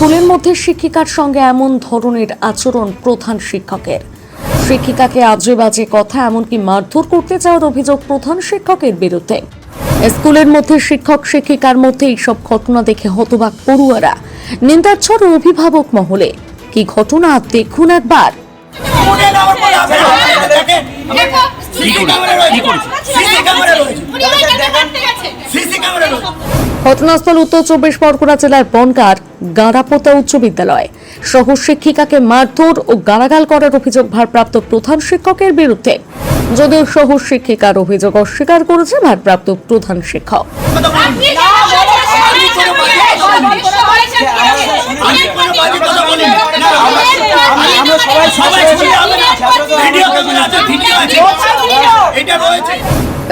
স্কুলের মধ্যে শিক্ষিকার সঙ্গে এমন ধরনের আচরণ প্রধান শিক্ষকের। শিক্ষিকাকে আজে বাজে কথা এমনকি মারধর করতে যাওয়ার অভিযোগ প্রধান শিক্ষকের বিরুদ্ধে। স্কুলের মধ্যে শিক্ষক শিক্ষিকার মধ্যে এইসব ঘটনা দেখে হতবাক পড়ুয়ারা, নিন্দার ঝড় অভিভাবক মহলে। কি ঘটনা দেখুন একবার। ঘটনাস্থল উত্তর 24 পরগনা জেলার বনগাঁর গাঁড়াপোতা উচ্চ বিদ্যালয়। সহ শিক্ষিকাকে মারধর ও গালাগাল করার অভিযোগ ভারপ্রাপ্ত প্রধান শিক্ষকের বিরুদ্ধে। যদিও সহ শিক্ষিকার অভিযোগ অস্বীকার করেছে ভারপ্রাপ্ত প্রধান শিক্ষক।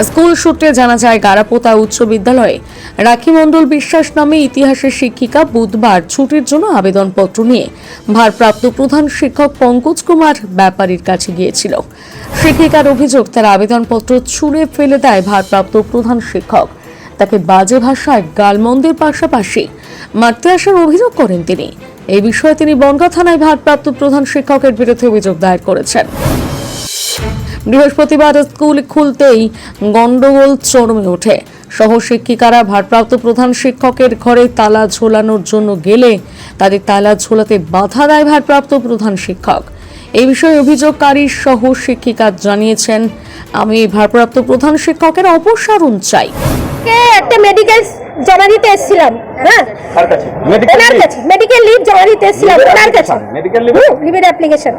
স্কুল সূত্রে জানা যায়, গাঁড়াপোতা উচ্চ বিদ্যালয়ে রাখি মণ্ডল বিশ্বাস নামে ইতিহাসের শিক্ষিকা বুধবার ছুটির জন্য আবেদনপত্র নিয়ে ভারপ্রাপ্ত প্রধান শিক্ষক পঙ্কজ কুমার ব্যাপারীর কাছে গিয়েছিল। শিক্ষিকার অভিযোগ, তার আবেদনপত্র ছুঁড়ে ফেলে দেয় ভারপ্রাপ্ত প্রধান শিক্ষক। তাকে বাজে ভাষায় গালমন্দের পাশাপাশি মারতে আসার অভিযোগ করেন তিনি। এই বিষয়ে তিনি বনগাঁ থানায় ভারপ্রাপ্ত প্রধান শিক্ষকের বিরুদ্ধে অভিযোগ দায়ের করেছেন। বৃহস্পতিবার স্কুল খুলতেই গন্ডগোল চরমে ওঠে। সহ শিক্ষিকারা ভারপ্রাপ্ত প্রধান শিক্ষকের ঘরে তালা ঝোলানোর জন্য গেলে তাদের তালা ঝোলাতে বাধা দেয় ভারপ্রাপ্ত প্রধান শিক্ষক। এই বিষয়ে অভিযোগকারী সহ শিক্ষিকা জানিয়েছেন, আমি ভারপ্রাপ্ত প্রধান শিক্ষকের অপসারণ চাই। একটা মেডিকেল জমা দিতে এসেছিলাম, হ্যাঁ, মেডিকেল লিভ জমা দিতে এসেছিলাম ওনার কাছে, লিভের অ্যাপ্লিকেশন।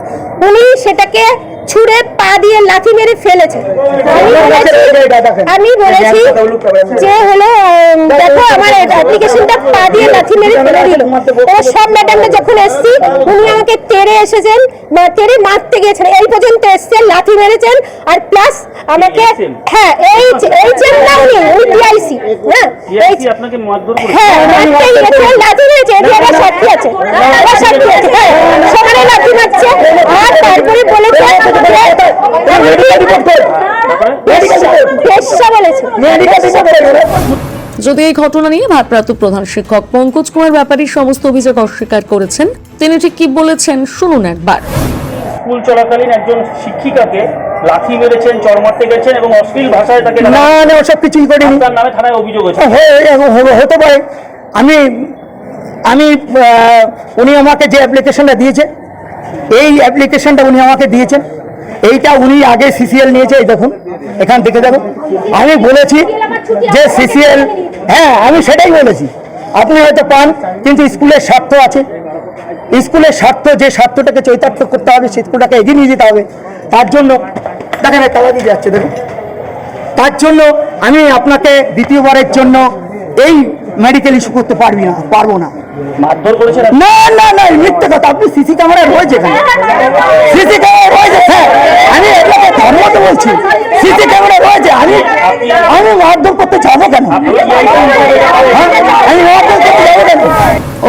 উনি সেটাকে ছুঁড়ে পা দিয়ে লাথি মেরে ফেলেছে। আমি বলেছি যে হলো দেখো আমার অ্যাপ্লিকেশনটা পা দিয়ে লাথি মেরে ফেলে দিল। ও সব ম্যাডামরা যখন এসছি উনি আমাকে তেড়ে এসেছেন, তেড়ে মারতে গিয়েছেন, এই পর্যন্ত এসছেন, লাথি মেরেছেন। আর প্লাস আমাকে হ্যাঁ এই চেম্বার উনি টিআইসি, আপনাকে মারধর করেছে, হ্যাঁ মারতে গিয়েছেন, লাথি মেরেছে। এটি আমার সাক্ষী আছে, আমার সাক্ষী আছে, হ্যাঁ সবাই লাথি মারছে। আর তারপরে বলেছে যদি এই ঘটনা নিয়ে ভারপ্রাপ্ত প্রধান শিক্ষক পঙ্কজ কুমার ব্যাপারী সমস্ত অভিযোগ অস্বীকার করেছেন। তিনি ঠিক কি বলেছেন শুনুন একবার। স্কুল চলাকালীন একজন শিক্ষিকাকে লাথি মেরেছেন, চড় মারতে গেছেন এবং অশ্লীল ভাষায় তাকে না ওসব কিছুই করিনি। তার নামে থানায় অভিযোগ হয়েছে। হতে পারে। আমি উনি আমাকে যে অ্যাপ্লিকেশনটা দিয়েছে, এই অ্যাপ্লিকেশনটা উনি আমাকে দিয়েছেন, এইটা উনি আগে সিসিএল নিয়েছে। এই দেখুন এখান থেকে দেখুন, আমি বলেছি যে সিসিএল, হ্যাঁ আমি সেটাই বলেছি। আপনি হয়তো পান, কিন্তু স্কুলের স্বার্থ আছে। স্কুলের স্বার্থ, যে স্বার্থটাকে চরিতার্থ করতে হবে, সেই স্কুলটাকে এগিয়ে নিয়ে যেতে হবে। তার জন্য দেখেন তালা দিয়ে যাচ্ছে, দেখুন। তার জন্য আমি আপনাকে দ্বিতীয়বারের জন্য এই মেডিকেল ইস্যু করতে পারবো না। মারধর করেছেন? না না না, মিথ্যে কথা। আপনি সিসি ক্যামেরা রয়েছে এখানে, সিসি ক্যামেরা রয়েছে, হ্যাঁ আমি এটাকে ধর্মত বলছি। সিসি ক্যামেরা রয়েছে, আমি মারধর করতে যাবো কেন? আমি মারধর করতে যাবো কেন?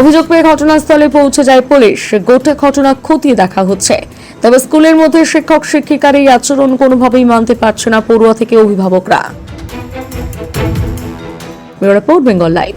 অভিযোগ পেয়ে ঘটনাস্থলে পৌঁছে যায় পুলিশ। গোটা ঘটনা খতিয়ে দেখা হচ্ছে। তবে স্কুলের মধ্যে শিক্ষক শিক্ষিকার এই আচরণ কোনোভাবেই মানতে পারছে না পড়ুয়া থেকে অভিভাবকরা। Bureau report, Bengal live.